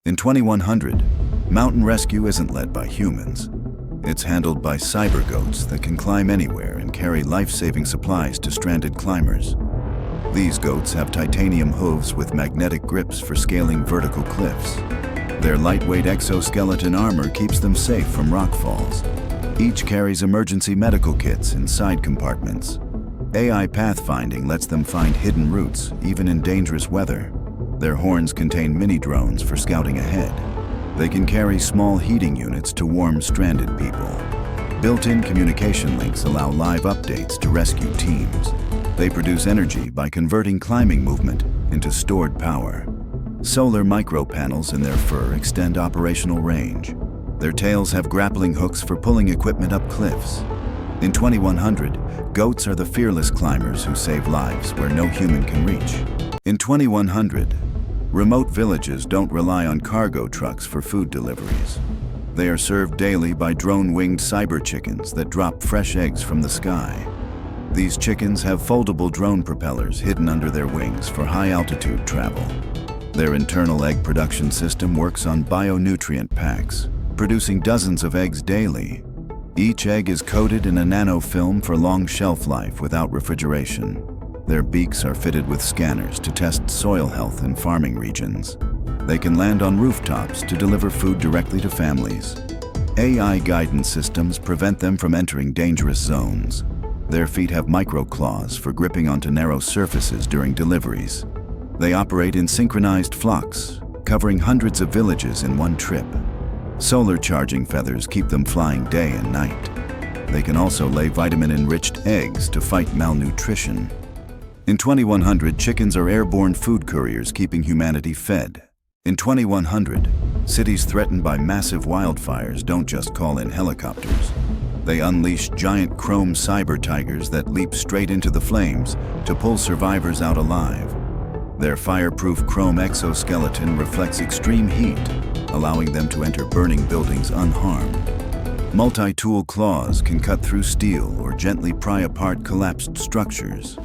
In 2100, mountain rescue isn't led by humans. It's handled by cyber goats that can climb anywhere and carry life-saving supplies to stranded climbers. These goats have titanium hooves with magnetic grips for scaling vertical cliffs. Their lightweight exoskeleton armor keeps them safe from rock falls. Each carries emergency medical kits in side compartments. AI pathfinding lets them find hidden routes, even in dangerous weather. Their horns contain mini-drones for scouting ahead. They can carry small heating units to warm stranded people. Built-in communication links allow live updates to rescue teams. They produce energy by converting climbing movement into stored power. Solar micropanels in their fur extend operational range. Their tails have grappling hooks for pulling equipment up cliffs. In 2100, goats are the fearless climbers who save lives where no human can reach. In 2100, remote villages don't rely on cargo trucks for food deliveries. They are served daily by drone-winged cyber chickens that drop fresh eggs from the sky. These chickens have foldable drone propellers hidden under their wings for high-altitude travel. Their internal egg production system works on bionutrient packs, producing dozens of eggs daily. Each egg is coated in a nanofilm for long shelf life without refrigeration. Their beaks are fitted with scanners to test soil health in farming regions. They can land on rooftops to deliver food directly to families. AI guidance systems prevent them from entering dangerous zones. Their feet have micro-claws for gripping onto narrow surfaces during deliveries. They operate in synchronized flocks, covering hundreds of villages in one trip. Solar charging feathers keep them flying day and night. They can also lay vitamin-enriched eggs to fight malnutrition. In 2100, chickens are airborne food couriers keeping humanity fed. In 2100, cities threatened by massive wildfires don't just call in helicopters. They unleash giant chrome cyber tigers that leap straight into the flames to pull survivors out alive. Their fireproof chrome exoskeleton reflects extreme heat, allowing them to enter burning buildings unharmed. Multi-tool claws can cut through steel or gently pry apart collapsed structures.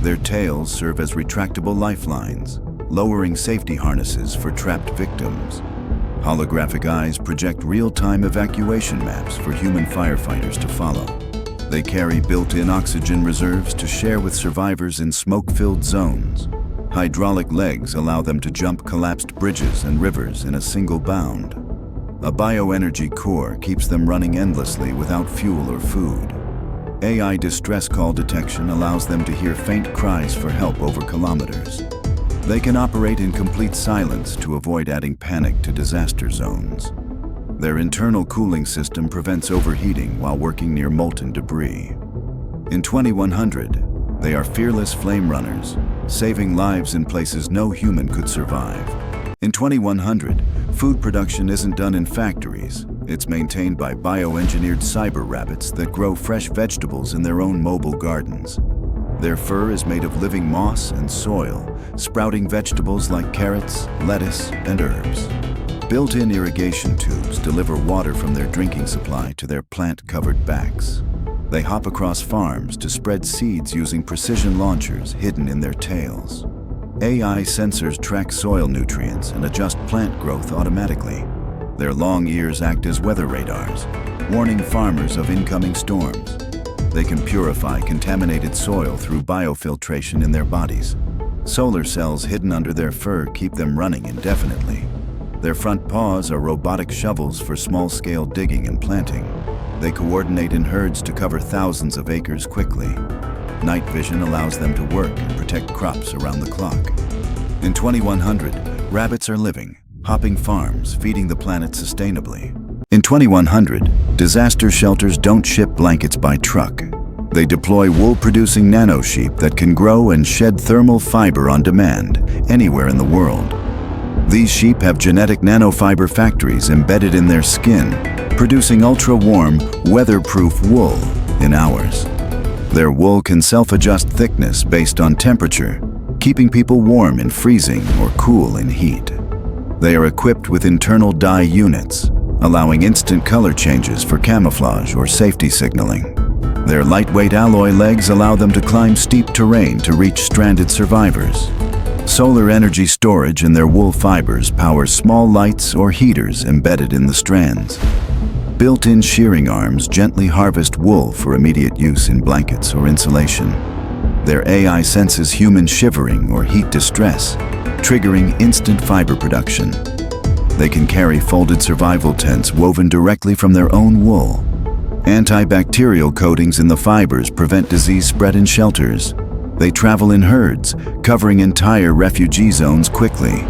Their tails serve as retractable lifelines, lowering safety harnesses for trapped victims. Holographic eyes project real-time evacuation maps for human firefighters to follow. They carry built-in oxygen reserves to share with survivors in smoke-filled zones. Hydraulic legs allow them to jump collapsed bridges and rivers in a single bound. A bioenergy core keeps them running endlessly without fuel or food. AI distress call detection allows them to hear faint cries for help over kilometers. They can operate in complete silence to avoid adding panic to disaster zones. Their internal cooling system prevents overheating while working near molten debris. In 2100, they are fearless flame runners, saving lives in places no human could survive. In 2100, food production isn't done in factories. It's maintained by bioengineered cyber rabbits that grow fresh vegetables in their own mobile gardens. Their fur is made of living moss and soil, sprouting vegetables like carrots, lettuce, and herbs. Built-in irrigation tubes deliver water from their drinking supply to their plant-covered backs. They hop across farms to spread seeds using precision launchers hidden in their tails. AI sensors track soil nutrients and adjust plant growth automatically. Their long ears act as weather radars, warning farmers of incoming storms. They can purify contaminated soil through biofiltration in their bodies. Solar cells hidden under their fur keep them running indefinitely. Their front paws are robotic shovels for small-scale digging and planting. They coordinate in herds to cover thousands of acres quickly. Night vision allows them to work and protect crops around the clock. In 2100, rabbits are living, hopping farms, feeding the planet sustainably. In 2100, disaster shelters don't ship blankets by truck. They deploy wool-producing nano-sheep that can grow and shed thermal fiber on demand anywhere in the world. These sheep have genetic nanofiber factories embedded in their skin, producing ultra-warm, weatherproof wool in hours. Their wool can self-adjust thickness based on temperature, keeping people warm in freezing or cool in heat. They are equipped with internal dye units, allowing instant color changes for camouflage or safety signaling. Their lightweight alloy legs allow them to climb steep terrain to reach stranded survivors. Solar energy storage in their wool fibers powers small lights or heaters embedded in the strands. Built-in shearing arms gently harvest wool for immediate use in blankets or insulation. Their AI senses human shivering or heat distress, triggering instant fiber production. They can carry folded survival tents woven directly from their own wool. Antibacterial coatings in the fibers prevent disease spread in shelters. They travel in herds, covering entire refugee zones quickly.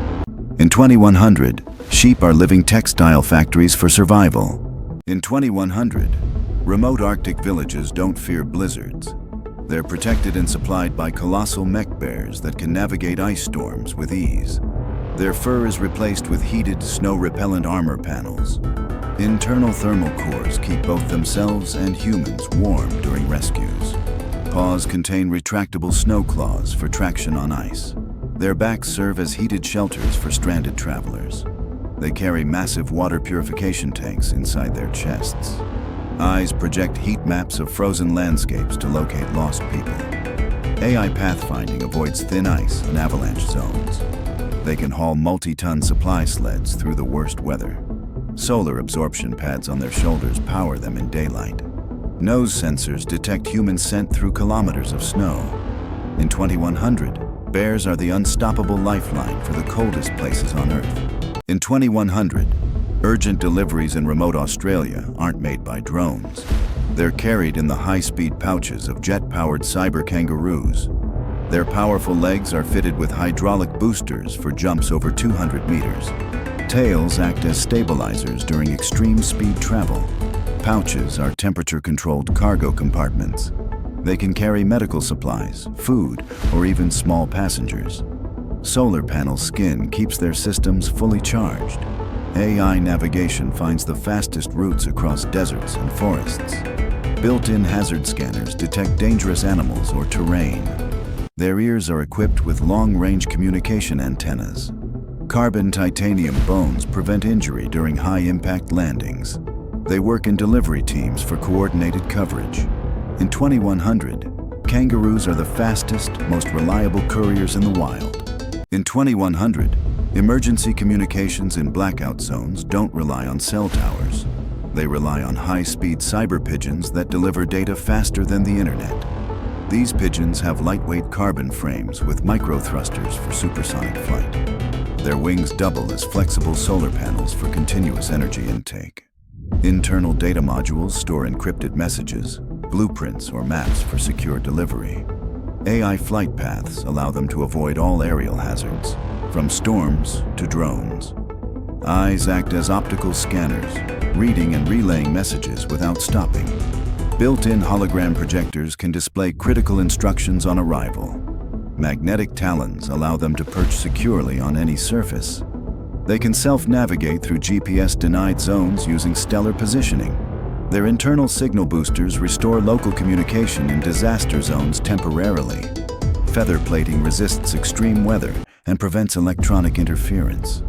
In 2100, sheep are living textile factories for survival. In 2100, remote Arctic villages don't fear blizzards. They're protected and supplied by colossal mech bears that can navigate ice storms with ease. Their fur is replaced with heated, snow-repellent armor panels. Internal thermal cores keep both themselves and humans warm during rescues. Paws contain retractable snow claws for traction on ice. Their backs serve as heated shelters for stranded travelers. They carry massive water purification tanks inside their chests. Eyes project heat maps of frozen landscapes to locate lost people. AI pathfinding avoids thin ice and avalanche zones. They can haul multi-ton supply sleds through the worst weather. Solar absorption pads on their shoulders power them in daylight. Nose sensors detect human scent through kilometers of snow. In 2100, bears are the unstoppable lifeline for the coldest places on Earth. In 2100, urgent deliveries in remote Australia aren't made by drones. They're carried in the high-speed pouches of jet-powered cyber kangaroos. Their powerful legs are fitted with hydraulic boosters for jumps over 200 meters. Tails act as stabilizers during extreme speed travel. Pouches are temperature-controlled cargo compartments. They can carry medical supplies, food, or even small passengers. Solar panel skin keeps their systems fully charged. AI navigation finds the fastest routes across deserts and forests. Built-in hazard scanners detect dangerous animals or terrain. Their ears are equipped with long-range communication antennas. Carbon titanium bones prevent injury during high-impact landings. They work in delivery teams for coordinated coverage. In 2100, kangaroos are the fastest, most reliable couriers in the wild. In 2100, emergency communications in blackout zones don't rely on cell towers. They rely on high-speed cyber pigeons that deliver data faster than the internet. These pigeons have lightweight carbon frames with micro-thrusters for supersonic flight. Their wings double as flexible solar panels for continuous energy intake. Internal data modules store encrypted messages, blueprints, or maps for secure delivery. AI flight paths allow them to avoid all aerial hazards, from storms to drones. Eyes act as optical scanners, reading and relaying messages without stopping. Built-in hologram projectors can display critical instructions on arrival. Magnetic talons allow them to perch securely on any surface. They can self-navigate through GPS-denied zones using stellar positioning. Their internal signal boosters restore local communication in disaster zones temporarily. Feather plating resists extreme weather and prevents electronic interference.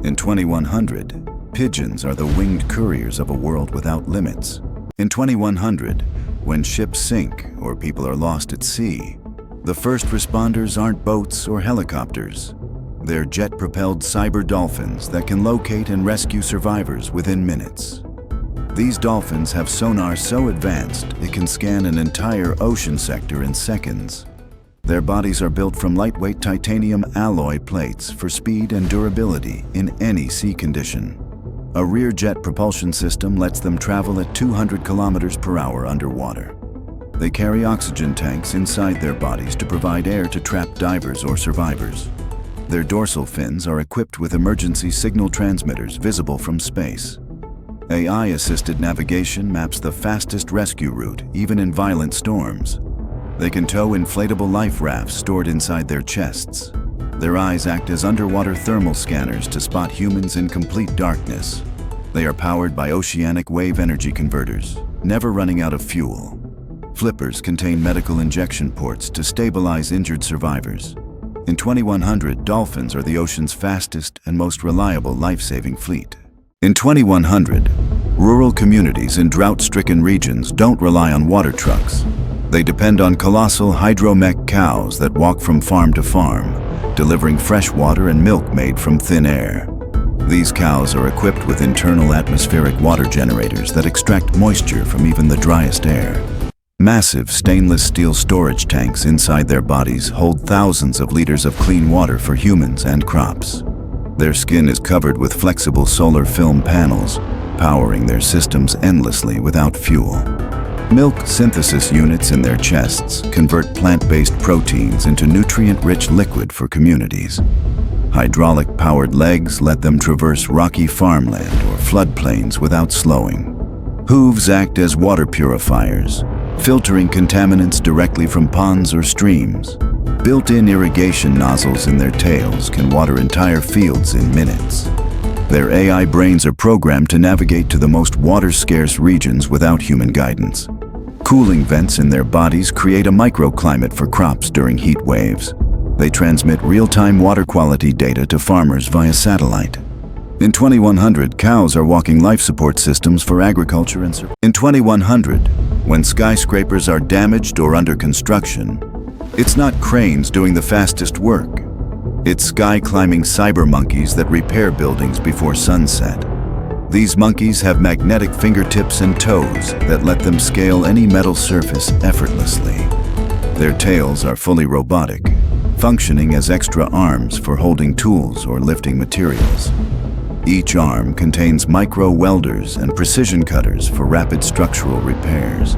In 2100, pigeons are the winged couriers of a world without limits. In 2100, when ships sink or people are lost at sea, the first responders aren't boats or helicopters. They're jet-propelled cyber dolphins that can locate and rescue survivors within minutes. These dolphins have sonar so advanced it can scan an entire ocean sector in seconds. Their bodies are built from lightweight titanium alloy plates for speed and durability in any sea condition. A rear jet propulsion system lets them travel at 200 kilometers per hour underwater. They carry oxygen tanks inside their bodies to provide air to trapped divers or survivors. Their dorsal fins are equipped with emergency signal transmitters visible from space. AI-assisted navigation maps the fastest rescue route, even in violent storms. They can tow inflatable life rafts stored inside their chests. Their eyes act as underwater thermal scanners to spot humans in complete darkness. They are powered by oceanic wave energy converters, never running out of fuel. Flippers contain medical injection ports to stabilize injured survivors. In 2100, dolphins are the ocean's fastest and most reliable life-saving fleet. In 2100, rural communities in drought-stricken regions don't rely on water trucks. They depend on colossal hydromech cows that walk from farm to farm, delivering fresh water and milk made from thin air. These cows are equipped with internal atmospheric water generators that extract moisture from even the driest air. Massive stainless steel storage tanks inside their bodies hold thousands of liters of clean water for humans and crops. Their skin is covered with flexible solar film panels, powering their systems endlessly without fuel. Milk synthesis units in their chests convert plant-based proteins into nutrient-rich liquid for communities. Hydraulic-powered legs let them traverse rocky farmland or floodplains without slowing. Hooves act as water purifiers, filtering contaminants directly from ponds or streams. Built-in irrigation nozzles in their tails can water entire fields in minutes. Their AI brains are programmed to navigate to the most water-scarce regions without human guidance. Cooling vents in their bodies create a microclimate for crops during heat waves. They transmit real-time water quality data to farmers via satellite. In 2100, cows are walking life support systems for agriculture and survival. In 2100, when skyscrapers are damaged or under construction, it's not cranes doing the fastest work. It's sky-climbing cyber monkeys that repair buildings before sunset. These monkeys have magnetic fingertips and toes that let them scale any metal surface effortlessly. Their tails are fully robotic, functioning as extra arms for holding tools or lifting materials. Each arm contains micro-welders and precision cutters for rapid structural repairs.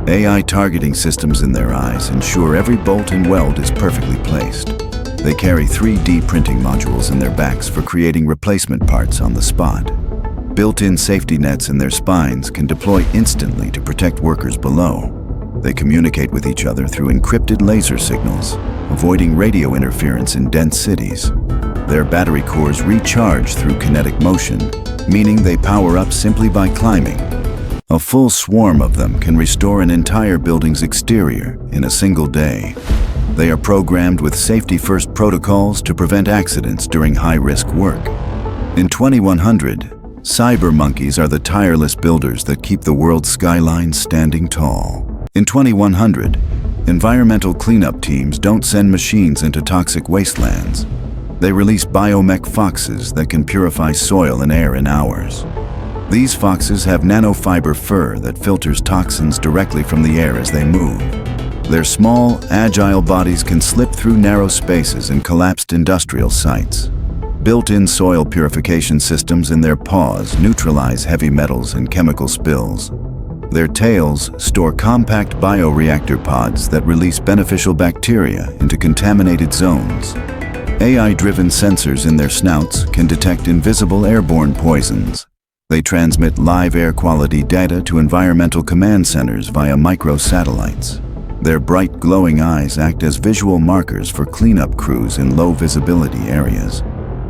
AI targeting systems in their eyes ensure every bolt and weld is perfectly placed. They carry 3D printing modules in their backs for creating replacement parts on the spot. Built-in safety nets in their spines can deploy instantly to protect workers below. They communicate with each other through encrypted laser signals, avoiding radio interference in dense cities. Their battery cores recharge through kinetic motion, meaning they power up simply by climbing. A full swarm of them can restore an entire building's exterior in a single day. They are programmed with safety-first protocols to prevent accidents during high-risk work. In 2100, cyber monkeys are the tireless builders that keep the world's skyline standing tall. In 2100, environmental cleanup teams don't send machines into toxic wastelands. They release biomech foxes that can purify soil and air in hours. These foxes have nanofiber fur that filters toxins directly from the air as they move. Their small, agile bodies can slip through narrow spaces and collapsed industrial sites. Built-in soil purification systems in their paws neutralize heavy metals and chemical spills. Their tails store compact bioreactor pods that release beneficial bacteria into contaminated zones. AI-driven sensors in their snouts can detect invisible airborne poisons. They transmit live air quality data to environmental command centers via microsatellites. Their bright glowing eyes act as visual markers for cleanup crews in low visibility areas.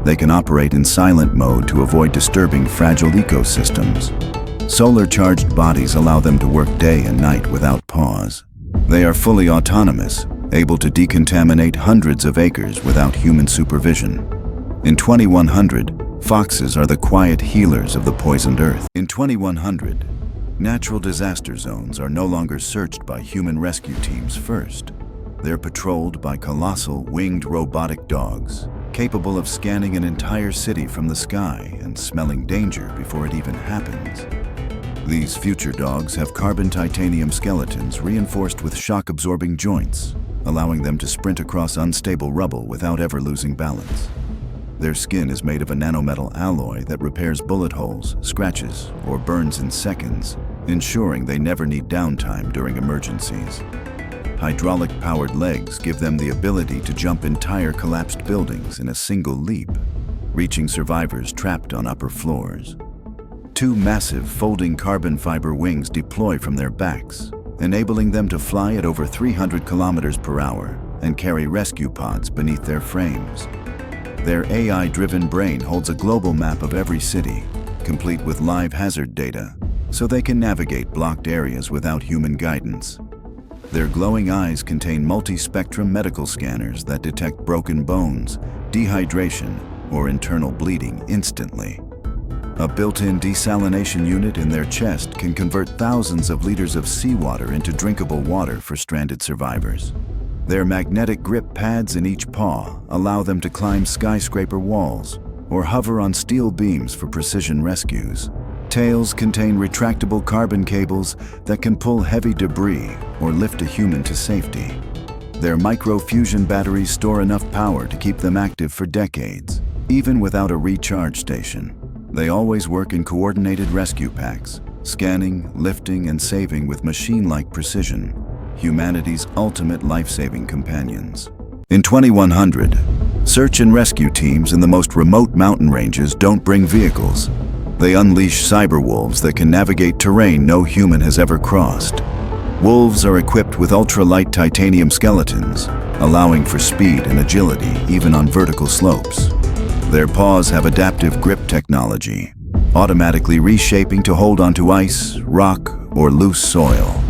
They can operate in silent mode to avoid disturbing fragile ecosystems. Solar-charged bodies allow them to work day and night without pause. They are fully autonomous, able to decontaminate hundreds of acres without human supervision. In 2100, foxes are the quiet healers of the poisoned earth. In 2100, natural disaster zones are no longer searched by human rescue teams first. They're patrolled by colossal winged robotic dogs, capable of scanning an entire city from the sky and smelling danger before it even happens. These future dogs have carbon titanium skeletons reinforced with shock-absorbing joints, allowing them to sprint across unstable rubble without ever losing balance. Their skin is made of a nanometal alloy that repairs bullet holes, scratches, or burns in seconds, ensuring they never need downtime during emergencies. Hydraulic-powered legs give them the ability to jump entire collapsed buildings in a single leap, reaching survivors trapped on upper floors. Two massive folding carbon fiber wings deploy from their backs, enabling them to fly at over 300 kilometers per hour and carry rescue pods beneath their frames. Their AI-driven brain holds a global map of every city, complete with live hazard data, so they can navigate blocked areas without human guidance. Their glowing eyes contain multi-spectrum medical scanners that detect broken bones, dehydration, or internal bleeding instantly. A built-in desalination unit in their chest can convert thousands of liters of seawater into drinkable water for stranded survivors. Their magnetic grip pads in each paw allow them to climb skyscraper walls or hover on steel beams for precision rescues. Tails contain retractable carbon cables that can pull heavy debris or lift a human to safety. Their micro-fusion batteries store enough power to keep them active for decades, even without a recharge station. They always work in coordinated rescue packs, scanning, lifting, and saving with machine-like precision, humanity's ultimate life-saving companions. In 2100, search and rescue teams in the most remote mountain ranges don't bring vehicles. They unleash cyber wolves that can navigate terrain no human has ever crossed. Wolves are equipped with ultra-light titanium skeletons, allowing for speed and agility even on vertical slopes. Their paws have adaptive grip technology, automatically reshaping to hold onto ice, rock, or loose soil.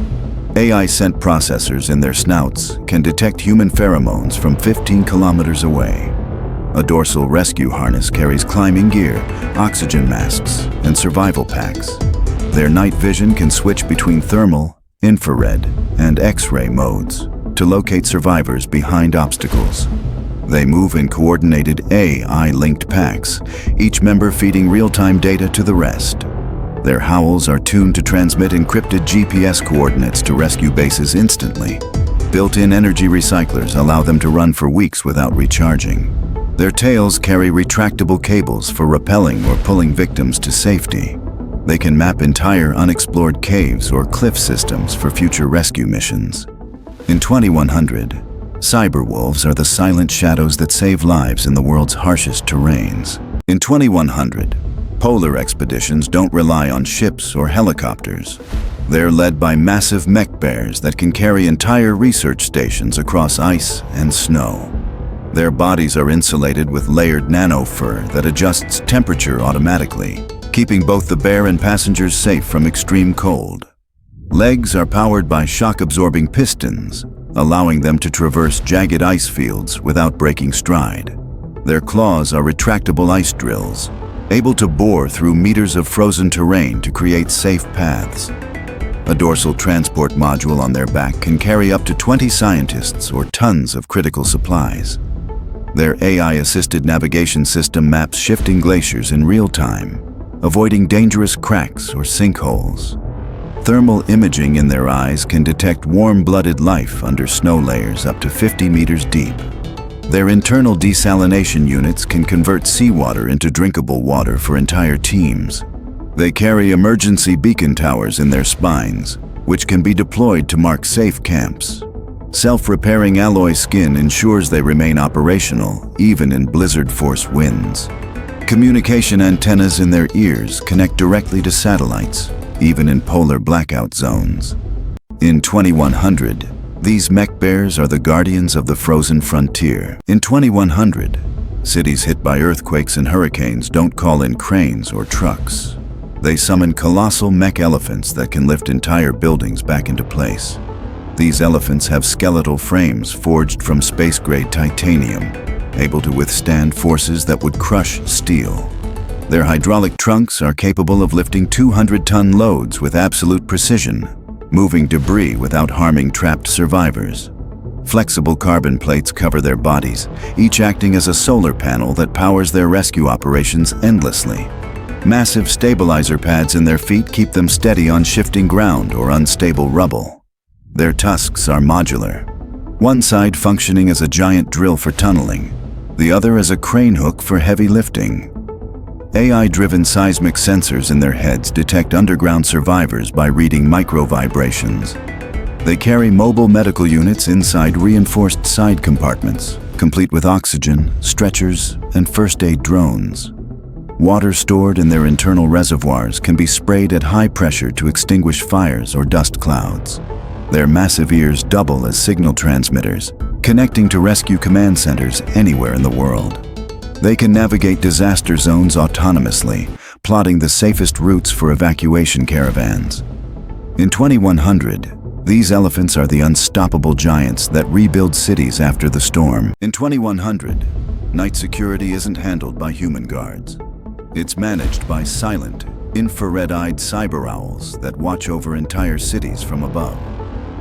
AI scent processors in their snouts can detect human pheromones from 15 kilometers away. A dorsal rescue harness carries climbing gear, oxygen masks, and survival packs. Their night vision can switch between thermal, infrared, and X-ray modes to locate survivors behind obstacles. They move in coordinated AI-linked packs, each member feeding real-time data to the rest. Their howls are tuned to transmit encrypted GPS coordinates to rescue bases instantly. Built-in energy recyclers allow them to run for weeks without recharging. Their tails carry retractable cables for rappelling or pulling victims to safety. They can map entire unexplored caves or cliff systems for future rescue missions. In 2100, cyber wolves are the silent shadows that save lives in the world's harshest terrains. In 2100, polar expeditions don't rely on ships or helicopters. They're led by massive mech bears that can carry entire research stations across ice and snow. Their bodies are insulated with layered nano fur that adjusts temperature automatically, keeping both the bear and passengers safe from extreme cold. Legs are powered by shock-absorbing pistons, allowing them to traverse jagged ice fields without breaking stride. Their claws are retractable ice drills, able to bore through meters of frozen terrain to create safe paths. A dorsal transport module on their back can carry up to 20 scientists or tons of critical supplies. Their AI-assisted navigation system maps shifting glaciers in real time, avoiding dangerous cracks or sinkholes. Thermal imaging in their eyes can detect warm-blooded life under snow layers up to 50 meters deep. Their internal desalination units can convert seawater into drinkable water for entire teams. They carry emergency beacon towers in their spines, which can be deployed to mark safe camps. Self-repairing alloy skin ensures they remain operational, even in blizzard-force winds. Communication antennas in their ears connect directly to satellites, even in polar blackout zones. In 2100, these mech bears are the guardians of the frozen frontier. In 2100, cities hit by earthquakes and hurricanes don't call in cranes or trucks. They summon colossal mech elephants that can lift entire buildings back into place. These elephants have skeletal frames forged from space-grade titanium, able to withstand forces that would crush steel. Their hydraulic trunks are capable of lifting 200-ton loads with absolute precision, moving debris without harming trapped survivors. Flexible carbon plates cover their bodies, each acting as a solar panel that powers their rescue operations endlessly. Massive stabilizer pads in their feet keep them steady on shifting ground or unstable rubble. Their tusks are modular, one side functioning as a giant drill for tunneling, the other as a crane hook for heavy lifting. AI-driven seismic sensors in their heads detect underground survivors by reading micro-vibrations. They carry mobile medical units inside reinforced side compartments, complete with oxygen, stretchers, and first-aid drones. Water stored in their internal reservoirs can be sprayed at high pressure to extinguish fires or dust clouds. Their massive ears double as signal transmitters, connecting to rescue command centers anywhere in the world. They can navigate disaster zones autonomously, plotting the safest routes for evacuation caravans. In 2100, these elephants are the unstoppable giants that rebuild cities after the storm. In 2100, night security isn't handled by human guards. It's managed by silent, infrared-eyed cyber owls that watch over entire cities from above.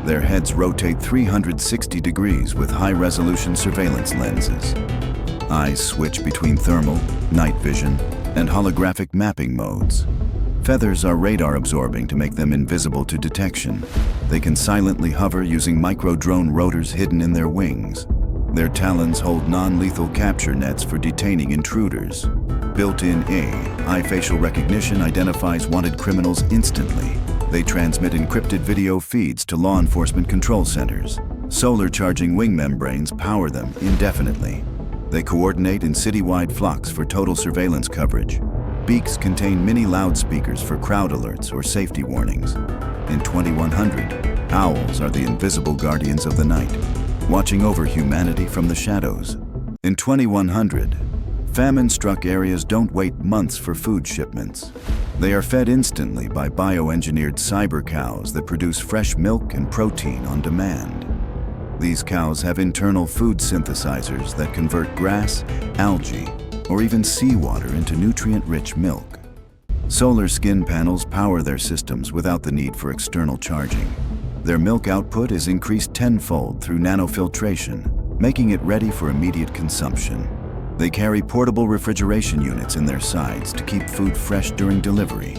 Their heads rotate 360 degrees with high-resolution surveillance lenses. Eyes switch between thermal, night vision, and holographic mapping modes. Feathers are radar-absorbing to make them invisible to detection. They can silently hover using micro-drone rotors hidden in their wings. Their talons hold non-lethal capture nets for detaining intruders. Built-in AI facial recognition identifies wanted criminals instantly. They transmit encrypted video feeds to law enforcement control centers. Solar charging wing membranes power them indefinitely. They coordinate in citywide flocks for total surveillance coverage. Beaks contain mini loudspeakers for crowd alerts or safety warnings. In 2100, owls are the invisible guardians of the night, watching over humanity from the shadows. In 2100, famine-struck areas don't wait months for food shipments. They are fed instantly by bioengineered cyber cows that produce fresh milk and protein on demand. These cows have internal food synthesizers that convert grass, algae, or even seawater into nutrient-rich milk. Solar skin panels power their systems without the need for external charging. Their milk output is increased tenfold through nanofiltration, making it ready for immediate consumption. They carry portable refrigeration units in their sides to keep food fresh during delivery.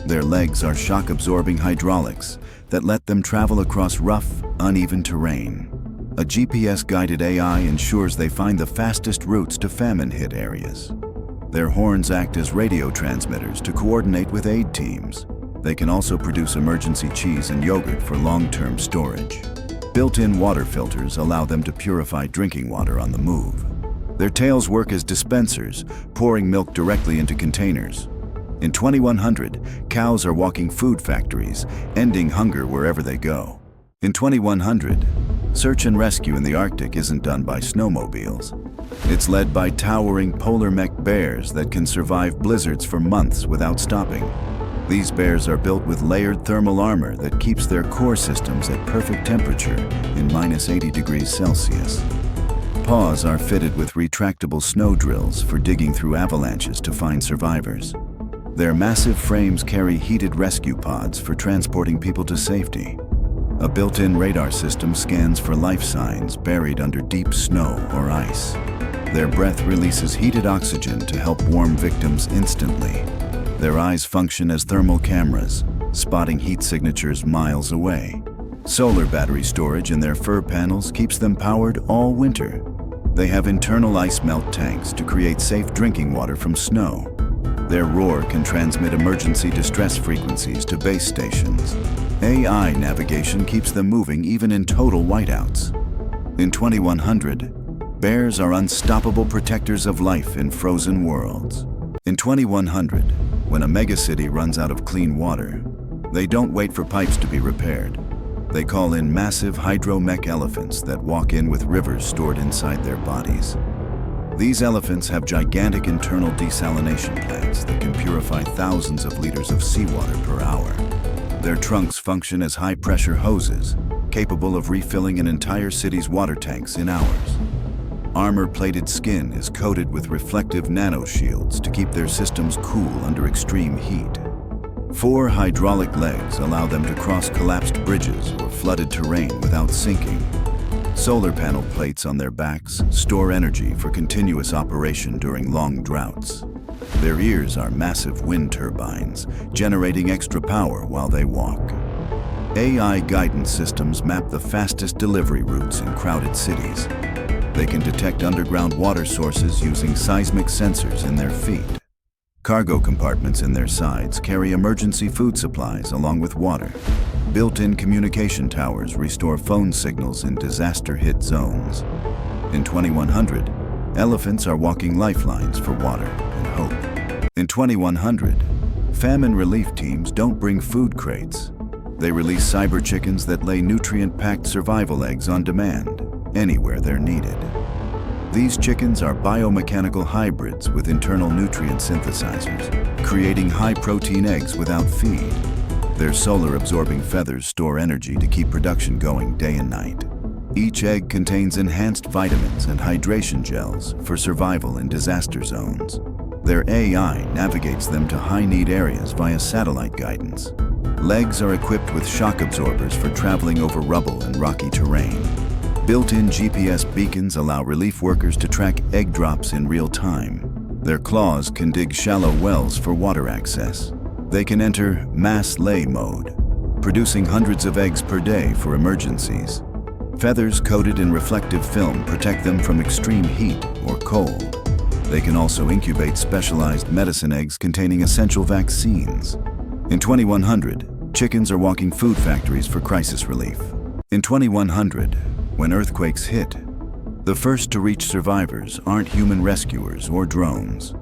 Their legs are shock-absorbing hydraulics that let them travel across rough, uneven terrain. A GPS-guided AI ensures they find the fastest routes to famine-hit areas. Their horns act as radio transmitters to coordinate with aid teams. They can also produce emergency cheese and yogurt for long-term storage. Built-in water filters allow them to purify drinking water on the move. Their tails work as dispensers, pouring milk directly into containers. In 2100, cows are walking food factories, ending hunger wherever they go. In 2100, search and rescue in the Arctic isn't done by snowmobiles. It's led by towering polar mech bears that can survive blizzards for months without stopping. These bears are built with layered thermal armor that keeps their core systems at perfect temperature in -80 degrees Celsius. Paws are fitted with retractable snow drills for digging through avalanches to find survivors. Their massive frames carry heated rescue pods for transporting people to safety. A built-in radar system scans for life signs buried under deep snow or ice. Their breath releases heated oxygen to help warm victims instantly. Their eyes function as thermal cameras, spotting heat signatures miles away. Solar battery storage in their fur panels keeps them powered all winter. They have internal ice melt tanks to create safe drinking water from snow. Their roar can transmit emergency distress frequencies to base stations. AI navigation keeps them moving even in total whiteouts. In 2100, bears are unstoppable protectors of life in frozen worlds. In 2100, when a megacity runs out of clean water, they don't wait for pipes to be repaired. They call in massive hydro-mech elephants that walk in with rivers stored inside their bodies. These elephants have gigantic internal desalination plants that can purify thousands of liters of seawater per hour. Their trunks function as high-pressure hoses, capable of refilling an entire city's water tanks in hours. Armor-plated skin is coated with reflective nanoshields to keep their systems cool under extreme heat. 4 hydraulic legs allow them to cross collapsed bridges or flooded terrain without sinking. Solar panel plates on their backs store energy for continuous operation during long droughts. Their ears are massive wind turbines, generating extra power while they walk. AI guidance systems map the fastest delivery routes in crowded cities. They can detect underground water sources using seismic sensors in their feet. Cargo compartments in their sides carry emergency food supplies along with water. Built-in communication towers restore phone signals in disaster-hit zones. In 2100, elephants are walking lifelines for water and hope. In 2100, famine relief teams don't bring food crates. They release cyber chickens that lay nutrient-packed survival eggs on demand, anywhere they're needed. These chickens are biomechanical hybrids with internal nutrient synthesizers, creating high-protein eggs without feed. Their solar-absorbing feathers store energy to keep production going day and night. Each egg contains enhanced vitamins and hydration gels for survival in disaster zones. Their AI navigates them to high-need areas via satellite guidance. Legs are equipped with shock absorbers for traveling over rubble and rocky terrain. Built-in GPS beacons allow relief workers to track egg drops in real time. Their claws can dig shallow wells for water access. They can enter mass lay mode, producing hundreds of eggs per day for emergencies. Feathers coated in reflective film protect them from extreme heat or cold. They can also incubate specialized medicine eggs containing essential vaccines. In 2100, chickens are walking food factories for crisis relief. In 2100, when earthquakes hit, the first to reach survivors aren't human rescuers or drones.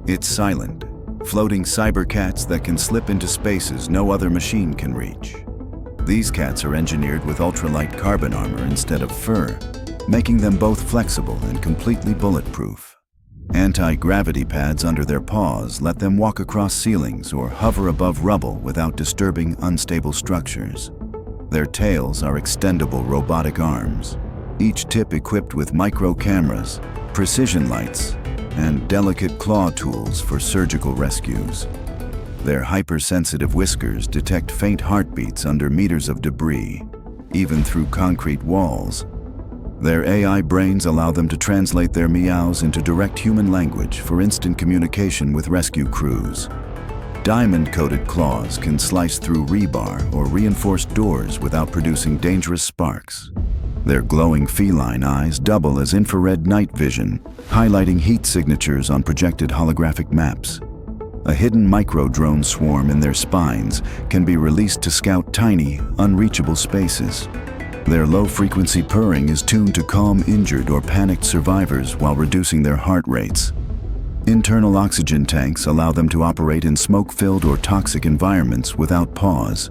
It's silent, floating cyber cats that can slip into spaces no other machine can reach. These cats are engineered with ultralight carbon armor instead of fur, making them both flexible and completely bulletproof. Anti-gravity pads under their paws let them walk across ceilings or hover above rubble without disturbing unstable structures. Their tails are extendable robotic arms, each tip equipped with micro cameras, precision lights, and delicate claw tools for surgical rescues. Their hypersensitive whiskers detect faint heartbeats under meters of debris, even through concrete walls. Their AI brains allow them to translate their meows into direct human language for instant communication with rescue crews. Diamond-coated claws can slice through rebar or reinforced doors without producing dangerous sparks. Their glowing feline eyes double as infrared night vision, highlighting heat signatures on projected holographic maps. A hidden micro-drone swarm in their spines can be released to scout tiny, unreachable spaces. Their low-frequency purring is tuned to calm injured or panicked survivors while reducing their heart rates. Internal oxygen tanks allow them to operate in smoke-filled or toxic environments without pause.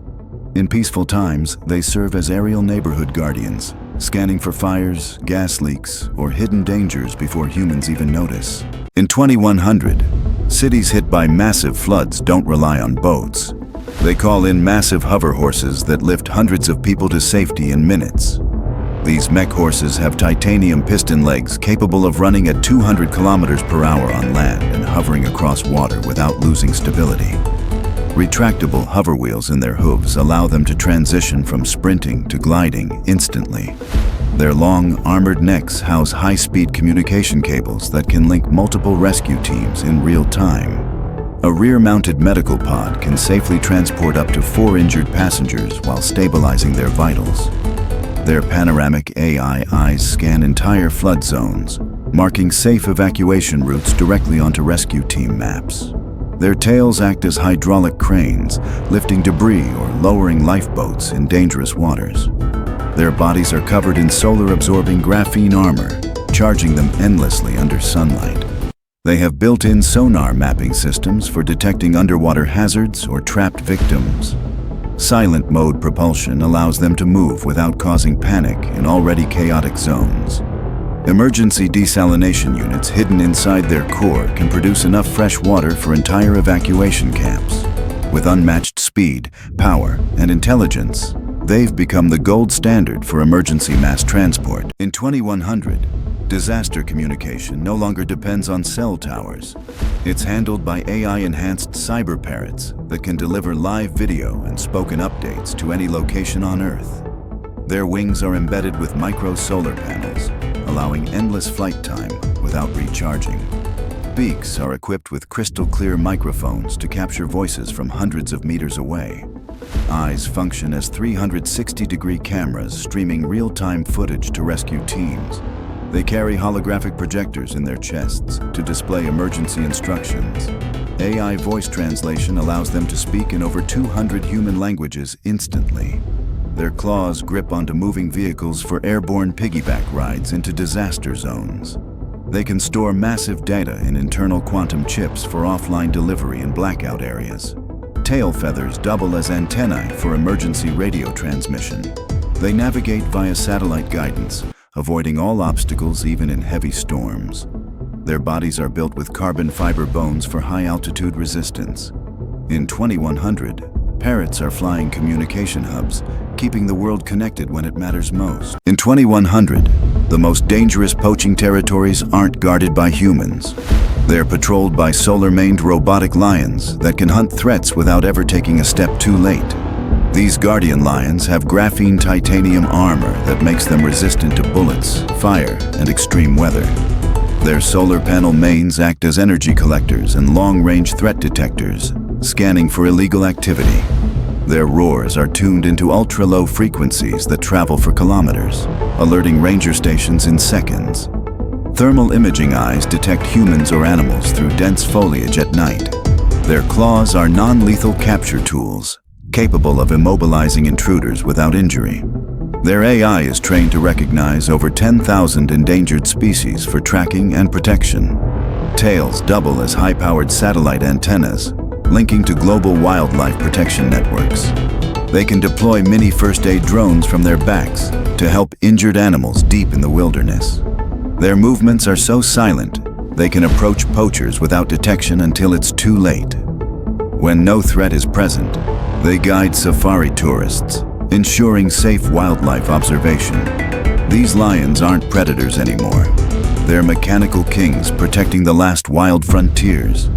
In peaceful times, they serve as aerial neighborhood guardians, scanning for fires, gas leaks, or hidden dangers before humans even notice. In 2100, cities hit by massive floods don't rely on boats. They call in massive hover horses that lift hundreds of people to safety in minutes. These mech horses have titanium piston legs capable of running at 200 kilometers per hour on land and hovering across water without losing stability. Retractable hover wheels in their hooves allow them to transition from sprinting to gliding instantly. Their long, armored necks house high-speed communication cables that can link multiple rescue teams in real time. A rear-mounted medical pod can safely transport up to 4 injured passengers while stabilizing their vitals. Their panoramic AI eyes scan entire flood zones, marking safe evacuation routes directly onto rescue team maps. Their tails act as hydraulic cranes, lifting debris or lowering lifeboats in dangerous waters. Their bodies are covered in solar-absorbing graphene armor, charging them endlessly under sunlight. They have built-in sonar mapping systems for detecting underwater hazards or trapped victims. Silent mode propulsion allows them to move without causing panic in already chaotic zones. Emergency desalination units hidden inside their core can produce enough fresh water for entire evacuation camps. With unmatched speed, power, and intelligence, they've become the gold standard for emergency mass transport. In 2100, disaster communication no longer depends on cell towers. It's handled by AI-enhanced cyber parrots that can deliver live video and spoken updates to any location on Earth. Their wings are embedded with micro solar panels, allowing endless flight time without recharging. Beaks are equipped with crystal-clear microphones to capture voices from hundreds of meters away. Eyes function as 360-degree cameras streaming real-time footage to rescue teams. They carry holographic projectors in their chests to display emergency instructions. AI voice translation allows them to speak in over 200 human languages instantly. Their claws grip onto moving vehicles for airborne piggyback rides into disaster zones. They can store massive data in internal quantum chips for offline delivery in blackout areas. Tail feathers double as antennae for emergency radio transmission. They navigate via satellite guidance, avoiding all obstacles even in heavy storms. Their bodies are built with carbon fiber bones for high-altitude resistance. In 2100, Parrots are flying communication hubs, keeping the world connected when it matters most. In 2100, the most dangerous poaching territories aren't guarded by humans. They're patrolled by solar-maned robotic lions that can hunt threats without ever taking a step too late. These guardian lions have graphene titanium armor that makes them resistant to bullets, fire, and extreme weather. Their solar panel mains act as energy collectors and long-range threat detectors, scanning for illegal activity. Their roars are tuned into ultra-low frequencies that travel for kilometers, alerting ranger stations in seconds. Thermal imaging eyes detect humans or animals through dense foliage at night. Their claws are non-lethal capture tools, capable of immobilizing intruders without injury. Their AI is trained to recognize over 10,000 endangered species for tracking and protection. Tails double as high-powered satellite antennas, linking to global wildlife protection networks. They can deploy mini first-aid drones from their backs to help injured animals deep in the wilderness. Their movements are so silent, they can approach poachers without detection until it's too late. When no threat is present, they guide safari tourists, ensuring safe wildlife observation. These lions aren't predators anymore. They're mechanical kings protecting the last wild frontiers.